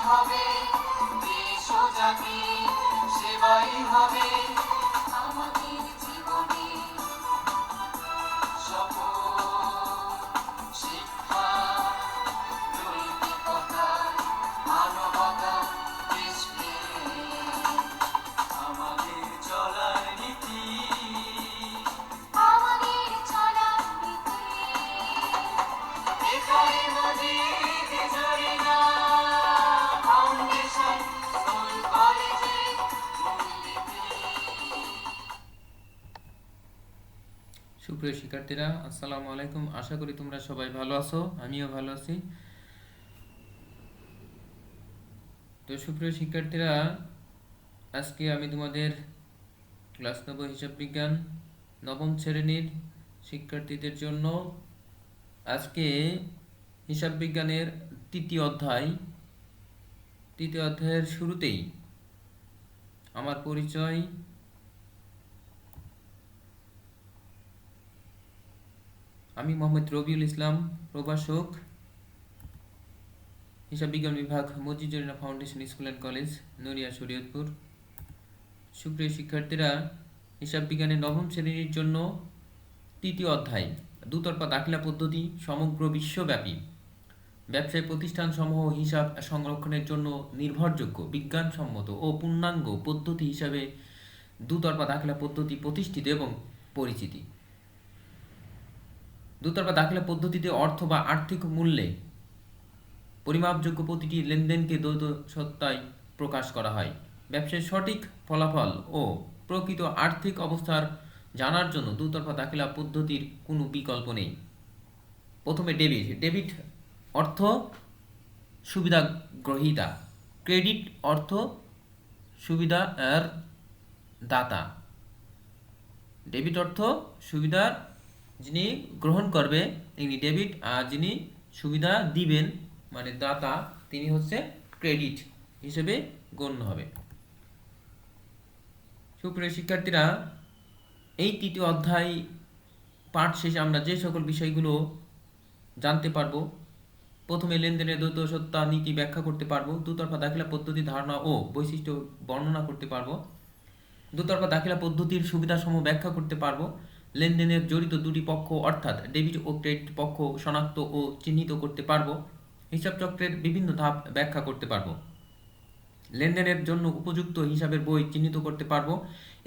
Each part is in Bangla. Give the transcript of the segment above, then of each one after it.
হবে, দেশ ও জাতি সেবাই হবে আমাদের জীবনে শপথ। শিক্ষা, নৈতিকতা, মানবতা, দেশপ্রেম আমাদের চলার নীতি, আমাদের চলার নীতি। একাই মজিদ জরিনা ফাউন্ডেশন স্কুল কলেজে মূলনীতি। সুপ্রিয় শিক্ষার্থীরা, আসসালামু আলাইকুম। আশা করি তোমরা সবাই ভালো আছো, আমিও ভালো আছি। তো সুপ্রিয় শিক্ষার্থীরা, আজকে আমি তোমাদের ক্লাস 9 হিসাব বিজ্ঞান নবম শ্রেণীর শিক্ষার্থীদের জন্য আজকে হিসাব বিজ্ঞানের তৃতীয় অধ্যায়ের শুরুতেই আমার পরিচয়। আমি মোহাম্মদ রবিউল ইসলাম, প্রভাষক, হিসাব বিজ্ঞান বিভাগ, Majid Zarina foundation school and college, Naria, Shariatpur. সুপ্রিয় শিক্ষার্থীরা, হিসাব বিজ্ঞানের নবম শ্রেণীর জন্য তৃতীয় অধ্যায় দুতরফা দাখিলা পদ্ধতি সমগ্র বিশ্বব্যাপী ব্যবসায়ী প্রতিষ্ঠানসমূহ হিসাব সংরক্ষণের জন্য নির্ভরযোগ্য, বিজ্ঞানসম্মত ও পূর্ণাঙ্গ পদ্ধতি হিসাবে দুতরফা দাখিলা পদ্ধতি প্রতিষ্ঠিত এবং পরিচিতি। দুতরফা দাখিলা পদ্ধতিতে অর্থ বা আর্থিক মূল্যে পরিমাপযোগ্য প্রতিটি লেনদেনকে দ্বৈত সত্তায় প্রকাশ করা হয়। ব্যবসায়ের সঠিক ফলাফল ও প্রকৃত আর্থিক অবস্থার জানার জন্য দুতরফা দাখিলা পদ্ধতির কোনো বিকল্প নেই। প্রথমে ডেবিট অর্থ সুবিধা গ্রহীতা, ক্রেডিট অর্থ সুবিধা এর দাতা। ডেবিট অর্থ সুবিধার যিনি গ্রহণ করবে তিনি ডেবিট, আর যিনি সুবিধা দিবেন মানে দাতা তিনি হচ্ছে ক্রেডিট হিসেবে গণ্য হবে। সুপ্রিয় শিক্ষার্থীরা, এই তৃতীয় অধ্যায় পাঠ শেষে আমরা যে সকল বিষয়গুলো জানতে পারবো, প্রথমে লেনদেনের দ্বৈত সত্তা নীতি ব্যাখ্যা করতে পারবো, দুতরফা দাখিলা পদ্ধতি ধারণা ও বৈশিষ্ট্য বর্ণনা করতে পারবো, দুতরফা দাখিলা পদ্ধতির সুবিধাসমূহ ব্যাখ্যা করতে পারবো, লেনদেনের জড়িত দুটি পক্ষ অর্থাৎ ডেবিট ও ক্রেডিট পক্ষ শনাক্ত ও চিহ্নিত করতে পারবো, হিসাব চক্রের বিভিন্ন ধাপ ব্যাখ্যা করতে পারবো, লেনদেনের জন্য উপযুক্ত হিসাবের বই চিহ্নিত করতে পারবো,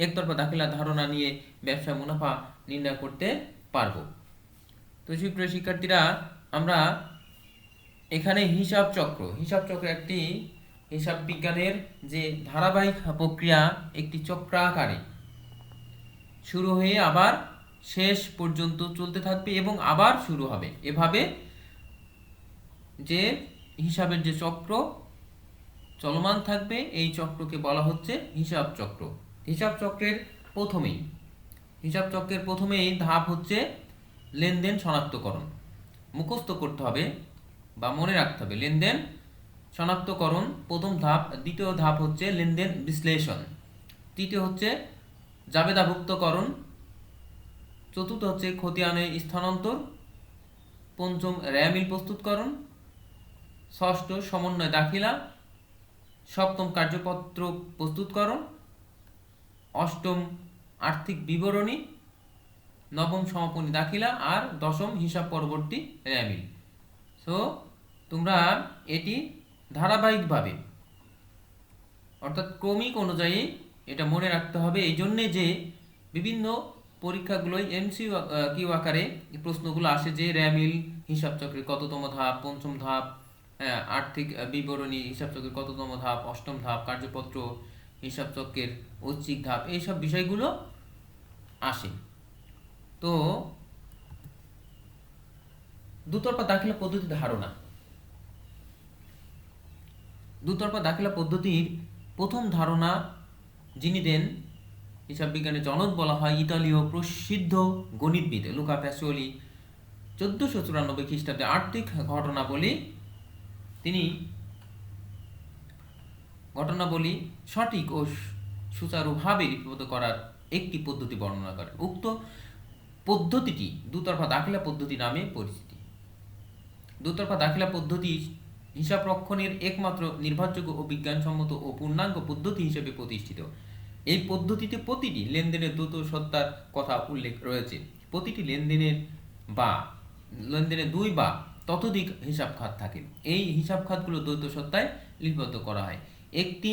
একতরফা দাখিলা ধারণা নিয়ে ব্যবসা মুনাফা নির্ণয় করতে পারবো। তো সুপ্রিয় শিক্ষার্থীরা, আমরা এখানে হিসাব চক্র একটি হিসাব বিজ্ঞানের যে ধারাবাহিক প্রক্রিয়া, একটি চক্রাকারে শুরু হয়ে আবার শেষ পর্যন্ত চলতে থাকবে এবং আবার শুরু হবে। এভাবে যে হিসাবের যে চক্র চলমান থাকবে, এই চক্রকে বলা হচ্ছে হিসাব চক্র। হিসাব চক্রের প্রথমেই ধাপ হচ্ছে লেনদেন শনাক্তকরণ। মুখস্থ করতে হবে বা মনে রাখতে হবে। লেনদেন শনাক্তকরণ প্রথম ধাপ। দ্বিতীয় ধাপ হচ্ছে লেনদেন বিশ্লেষণ। তৃতীয় হচ্ছে জাবেদাভুক্তকরণ। চতুর্থ হচ্ছে খতিয়ানে স্থানান্তর। পঞ্চম রেয়ামিল প্রস্তুতকরণ। ষষ্ঠ সমন্বয় দাখিলা। সপ্তম কার্যপত্র প্রস্তুতকরণ। অষ্টম আর্থিক বিবরণী। নবম সমাপনী দাখিলা। আর দশম হিসাব পরবর্তী রেয়ামিল। সো তোমরা এটি ধারাবাহিকভাবে অর্থাৎ ক্রমিক অনুযায়ী এটা মনে রাখতে হবে। এই জন্যে যে বিভিন্ন পরীক্ষাগুলোই MCQ আকারে প্রশ্নগুলো আসে যে রেয়ামিল হিসাব চক্রের কততম ধাপ, পঞ্চম ধাপ, আর্থিক বিবরণী হিসাব চক্রের কততম ধাপ, অষ্টম ধাপ, কার্যপত্র হিসাব চক্রের ঐচ্ছিক ধাপ, এইসব বিষয়গুলো আসে। তো দুতরফা দাখিলা পদ্ধতি ধারণা। দুতরফা দাখিলা পদ্ধতির প্রথম ধারণা যিনি দেন, হিসাব বিজ্ঞানের জনক বলা হয় ইতালীয় প্রসিদ্ধ গণিতবিদ লুকা প্যাসিওলি। 1494 খ্রিস্টাব্দে আর্থিক ঘটনাবলী সঠিক ও সুচারুভাবে লিপিবদ্ধ করার একটি পদ্ধতি বর্ণনা করেন। উক্ত পদ্ধতিটি দুতরফা দাখিলা পদ্ধতি নামে পরিচিত। দুতরফা দাখিলা পদ্ধতি হিসাব রক্ষণের একমাত্র নির্ভরযোগ্য ও বিজ্ঞানসম্মত ও পূর্ণাঙ্গ পদ্ধতি হিসেবে প্রতিষ্ঠিত। এই পদ্ধতিতে প্রতিটি লেনদেনের দ্বৈত সত্তার কথা উল্লেখ রয়েছে। প্রতিটি বা লেনদেনে দুই বা ততোধিক হিসাব খাত থাকে। এই হিসাব খাতগুলো দ্বৈত সত্তায় লিপিবদ্ধ করা হয়। একটি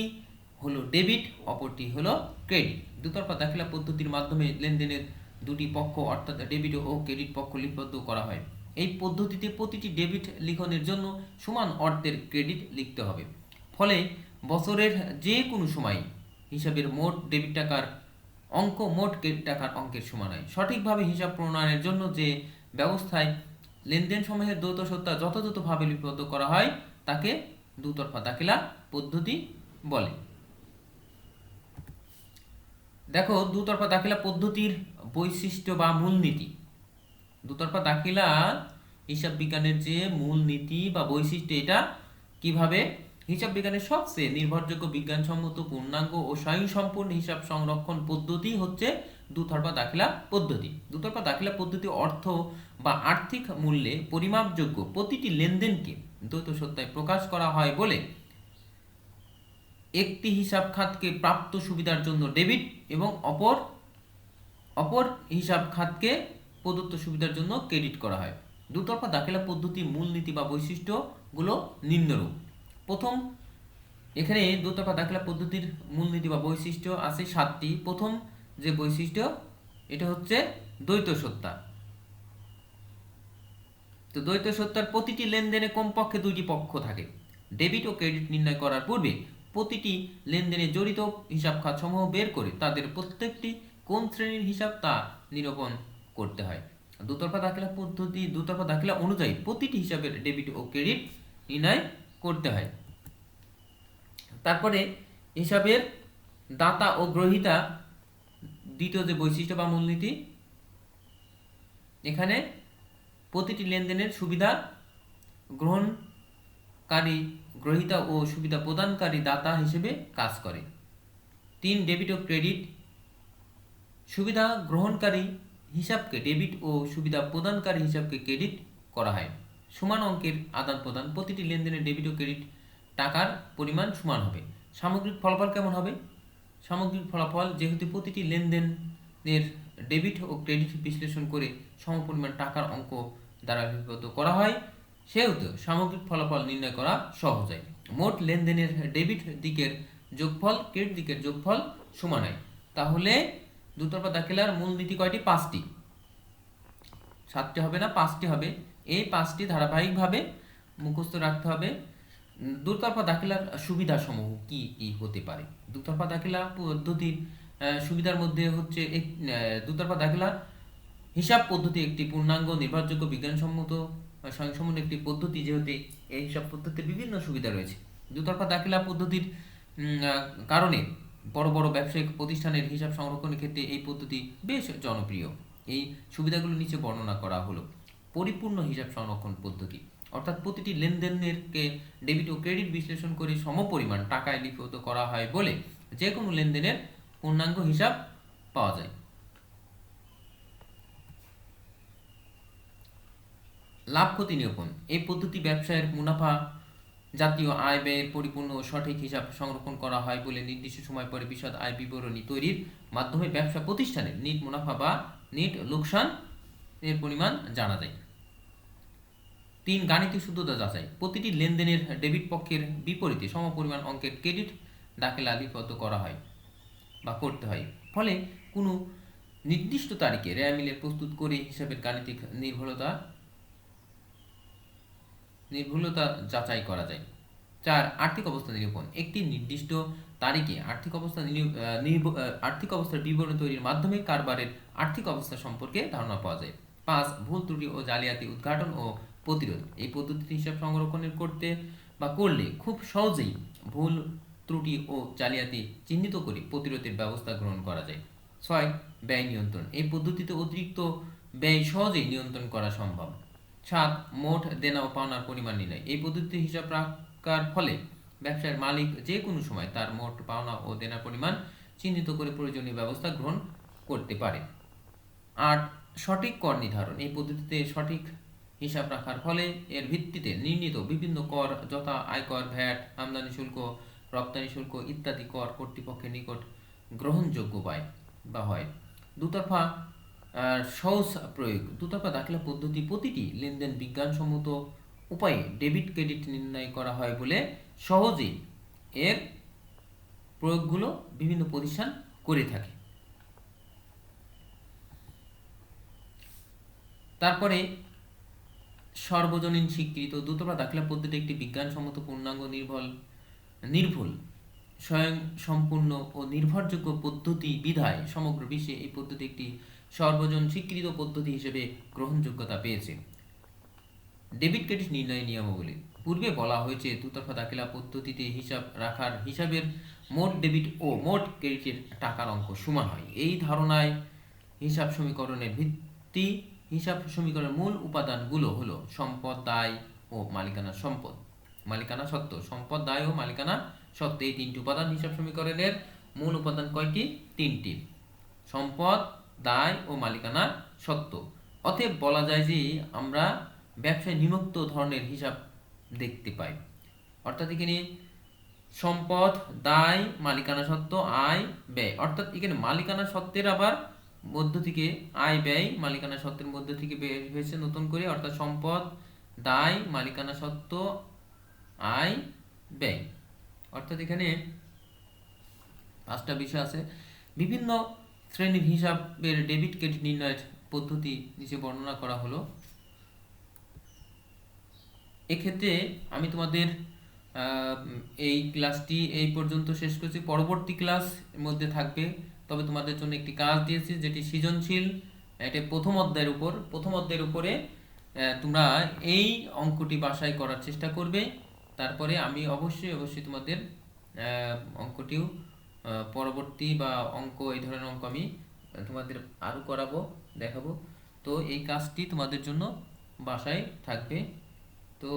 হলো ডেবিট, অপরটি হলো ক্রেডিট। দুতরফা দাখিলা পদ্ধতির মাধ্যমে লেনদেনের দুটি পক্ষ অর্থাৎ ডেবিট ও ক্রেডিট পক্ষ লিপিবদ্ধ করা হয়। এই পদ্ধতিতে প্রতিটি ডেবিট লিখনের জন্য সমান অর্থের ক্রেডিট লিখতে হবে। ফলে বছরের যে কোনো সময় হিসাবের মোট ডেবিট টাকার অঙ্ক মোট ক্রেডিট টাকার অঙ্কের সমান হয়। সঠিকভাবে হিসাব প্রণয়নের জন্য যে ব্যবস্থায় লেনদেন সমূহের দ্বৈত সত্তা যথাযথভাবে লিপিবদ্ধ করা হয় তাকে দুতরফা দাখিলা পদ্ধতি বলে। দেখো, দুতরফা দাখিলা পদ্ধতির বৈশিষ্ট্য বা মূলনীতি। দুতরফা দাখিলা হিসাব বিজ্ঞানের যে মূলনীতি বা বৈশিষ্ট্য, এটা কিভাবে হিসাব বিজ্ঞানের সবচেয়ে নির্ভরযোগ্য, বিজ্ঞানসম্মত, পূর্ণাঙ্গ ও স্বয়ংসম্পূর্ণ হিসাব সংরক্ষণ পদ্ধতি হচ্ছে দুতরফা দাখিলা পদ্ধতি। দুতরফা দাখিলা পদ্ধতি অর্থ বা আর্থিক মূল্যে পরিমাপযোগ্য প্রতিটি লেনদেনকে দ্বৈত সত্তায় প্রকাশ করা হয় বলে একটি হিসাব খাতকে প্রাপ্ত সুবিধার জন্য ডেবিট এবং অপর হিসাব খাতকে প্রদত্ত সুবিধার জন্য ক্রেডিট করা হয়। দুতরফা দাখিলা পদ্ধতি মূলনীতি বা বৈশিষ্ট্যগুলো নিম্নরূপ। প্রথম, এখানে দুতরফা দাখিলা পদ্ধতির মূলনীতি বা বৈশিষ্ট্য আছে 7টি। প্রথম যে বৈশিষ্ট্য, এটা হচ্ছে দ্বৈত সত্তা। তো দ্বৈত সত্তার প্রতিটি লেনদেনে কমপক্ষে দুইটি পক্ষ থাকে। ডেবিট ও ক্রেডিট নির্ণয় করার পূর্বে প্রতিটি লেনদেনে জড়িত হিসাব খাত সমূহ বের করে তাদের প্রত্যেকটি কোন শ্রেণীর হিসাব তা নিরূপণ করতে হয়। দুতরফা দাখিলা অনুযায়ী প্রতিটি হিসাবের ডেবিট ও ক্রেডিট নির্ণয় করতে হয়। তারপরে হিসাবের দাতা ও গ্রহীতা, দ্বিতীয় যে বৈশিষ্ট্য বা মূলনীতি, এখানে প্রতিটি লেনদেনের সুবিধা গ্রহণকারী গ্রহীতা ও সুবিধা প্রদানকারী দাতা হিসেবে কাজ করে। 3, ডেবিট ও ক্রেডিট। সুবিধা গ্রহণকারী হিসাবকে ডেবিট ও সুবিধা প্রদানকারী হিসাবকে ক্রেডিট করা হয়। সমান অঙ্কের আদান প্রদান। প্রতিটি লেনদেনের ডেবিট ও ক্রেডিট টাকার পরিমাণ সমান হবে। সামগ্রিক ফলাফল কেমন হবে? সামগ্রিক ফলাফল, যেহেতু প্রতিটি লেনদেনের ডেবিট ও ক্রেডিট বিশ্লেষণ করে সমপরিমাণ টাকার অঙ্ক দ্বারা লিপিবদ্ধ করা হয়, সেহেতু সামগ্রিক ফলাফল নির্ণয় করা সহজ হয়। মোট লেনদেনের ডেবিট দিকের যোগফল ক্রেডিট দিকের যোগফল সমান হয়। তাহলে দুতরফা দাখিলার মূলনীতি কয়টি? 5টি। 7টি হবে না, 5টি হবে। এই 5টি ধারাবাহিকভাবে মুখস্থ রাখতে হবে। দুতরফা দাখিলার সুবিধাসমূহ কি কি হতে পারে? দুতরফা দাখিলা পদ্ধতির সুবিধার মধ্যে হচ্ছে দুতরফা দাখিলা হিসাব পদ্ধতি একটি পূর্ণাঙ্গ, নির্ভরযোগ্য, বিজ্ঞানসম্মত, স্বয়ংসম্পূর্ণ একটি পদ্ধতি, যেহেতু এই হিসাব পদ্ধতির বিভিন্ন সুবিধা রয়েছে। দুতরফা দাখিলা পদ্ধতির কারণে বড় বড় ব্যবসায়িক প্রতিষ্ঠানের হিসাব সংরক্ষণের ক্ষেত্রে এই পদ্ধতি বেশ জনপ্রিয়। এই সুবিধাগুলো নিচে বর্ণনা করা হলো। পরিপূর্ণ হিসাব সংরক্ষণ পদ্ধতি, অর্থাৎ প্রতিটি লেনদেনকে ডেবিট ও ক্রেডিট বিশ্লেষণ করে সমপরিমাণ টাকায় লিপিবদ্ধ করা হয় বলে যে কোনো লেনদেনের পূর্ণাঙ্গ হিসাব পাওয়া যায়। লাভ ক্ষতি নিরূপণ। এই পদ্ধতি ব্যবসায়ের মুনাফা, জাতীয় আয় ব্যয়ের পরিপূর্ণ ও সঠিক হিসাব সংরক্ষণ করা হয় বলে নির্দিষ্ট সময় পরে বিশদ আয় বিবরণী তৈরির মাধ্যমে ব্যবসা প্রতিষ্ঠানের নিট মুনাফা বা নিট লোকসান এর পরিমাণ জানা যায়। 3, গাণিতিক শুদ্ধতা যাচাই। প্রতিটি লেনদেনের ডেবিট পক্ষের বিপরীতে সমপরিমাণ অঙ্কের ক্রেডিট দাখিলা লিপিবদ্ধ করা হয় বা করতে হয়। ফলে কোনো নির্দিষ্ট তারিখে রেয়ামিলের প্রস্তুত করে হিসাবের গাণিতিক নির্ভুলতা যাচাই করা যায়। 4, আর্থিক অবস্থা নিরূপণ। একটি নির্দিষ্ট তারিখে আর্থিক অবস্থার বিবরণ তৈরির মাধ্যমে কারবারের আর্থিক অবস্থা সম্পর্কে ধারণা পাওয়া যায়। 5, ভুল ত্রুটি ও জালিয়াতি উদ্ঘাটন ও প্রতিরোধ। এই পদ্ধতিতে হিসাব সংরক্ষণের করলে খুব সহজেই ভুল ত্রুটি ও জালিয়াতি চিহ্নিত করে প্রতিরোধের ব্যবস্থা গ্রহণ করা যায়। 6, ব্যয় নিয়ন্ত্রণ। এই পদ্ধতিতে অতিরিক্ত ব্যয় সহজেই নিয়ন্ত্রণ করা সম্ভব। 7, মোট দেনা ও পাওনার পরিমাণ নির্ণয়। এই পদ্ধতিতে হিসাব রাখার ফলে ব্যবসায়ের মালিক যে কোনো সময় তার মোট পাওনা ও দেনার পরিমাণ চিহ্নিত করে প্রয়োজনীয় ব্যবস্থা গ্রহণ করতে পারে। 8, সঠিক কর নির্ধারণ। এই পদ্ধতিতে সঠিক হিসাব রাখার ফলে এর ভিত্তিতে নির্ণীত বিভিন্ন কর যথা আয়কর, ভ্যাট, আমদানি শুল্ক, রপ্তানি শুল্ক ইত্যাদি কর কর্তৃপক্ষের নিকট গ্রহণযোগ্য হয়। দুতরফা সহজ প্রয়োগ। দুতরফা দাখিলা পদ্ধতি প্রতিটি লেনদেন বিজ্ঞানসম্মত উপায়ে ডেবিট ক্রেডিট নির্ণয় করা হয় বলে সহজেই এর প্রয়োগগুলো বিভিন্ন প্রতিষ্ঠান করে থাকে। তারপরে সর্বজনীন স্বীকৃত দ্রুততর দাখিলা পদ্ধতি একটি বিজ্ঞানসম্মত, পূর্ণাঙ্গ, নির্ভুল, স্বয়ং সম্পূর্ণ ও নির্ভরযোগ্য পদ্ধতি বিধায় সমগ্র বিশ্বে এই পদ্ধতি একটি সর্বজন স্বীকৃত পদ্ধতি হিসেবে গ্রহণযোগ্যতা পেয়েছে। ডেবিট ক্রেডিট নির্ণয়ের নিয়মাবলী। পূর্বে বলা হয়েছে দুতরফা দাখিলা পদ্ধতিতে হিসাবের মোট ডেবিট ও মোট ক্রেডিটের টাকার অঙ্ক সমান হয়। এই ধারণায় হিসাব সমীকরণের ভিত্তি হিসাব সমীকরণের মূল উপাদানগুলো হলো সম্পদ, দায় ও মালিকানা সত্ত্ব। সম্পদ, দায় ও মালিকানা সত্ত্ব এই তিনটি উপাদান হিসাব সমীকরণের মূল উপাদান কয়টি? তিনটি: সম্পদ, দায় ও মালিকানা সত্ত্ব। অতএব বলা যায় যে আমরা ব্যবসায় নিম্নোক্ত ধরনের হিসাব দেখতে পাই। অর্থাৎ এখানে সম্পদ, দায়, মালিকানা সত্ত্ব, আয়, ব্যয়। অর্থাৎ এখানে মালিকানা সত্ত্বের আবার মধ্য থেকে আয় ব্যয় মালিকানা সত্ত্বের মধ্য থেকে বের হয়েছে নতুন করে। অর্থাৎ সম্পদ, দায়, মালিকানা সত্ত্ব, আয়, ব্যয়। অর্থাৎ এখানে পাঁচটা বিষয় আছে। বিভিন্ন শ্রেণীর হিসাবের ডেবিট ক্রেডিট নির্ণয়ের পদ্ধতি নিচে বর্ণনা করা হলো। এক্ষেত্রে আমি তোমাদের এই ক্লাসটি এই পর্যন্ত শেষ করছি। পরবর্তী ক্লাস মধ্যে থাকবে, তবে তোমাদের জন্য একটি কাজ দিয়েছি যেটি সৃজনশীল। এটা প্রথম অধ্যায়ের উপরে তোমরা এই অঙ্কটি বাসায় করার চেষ্টা করবে। তারপরে আমি অবশ্যই তোমাদের অঙ্কটিও পরবর্তী বা অঙ্ক এই ধরনের অঙ্ক আমি তোমাদের আরও দেখাবো। তো এই কাজটি তোমাদের জন্য বাসায় থাকবে। তো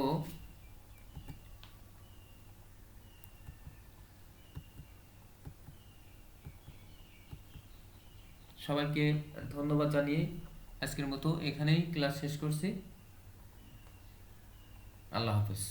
সবাইকে ধন্যবাদ জানিয়ে আজকের মতো এখানেই ক্লাস শেষ করছি। আল্লাহ হাফেজ।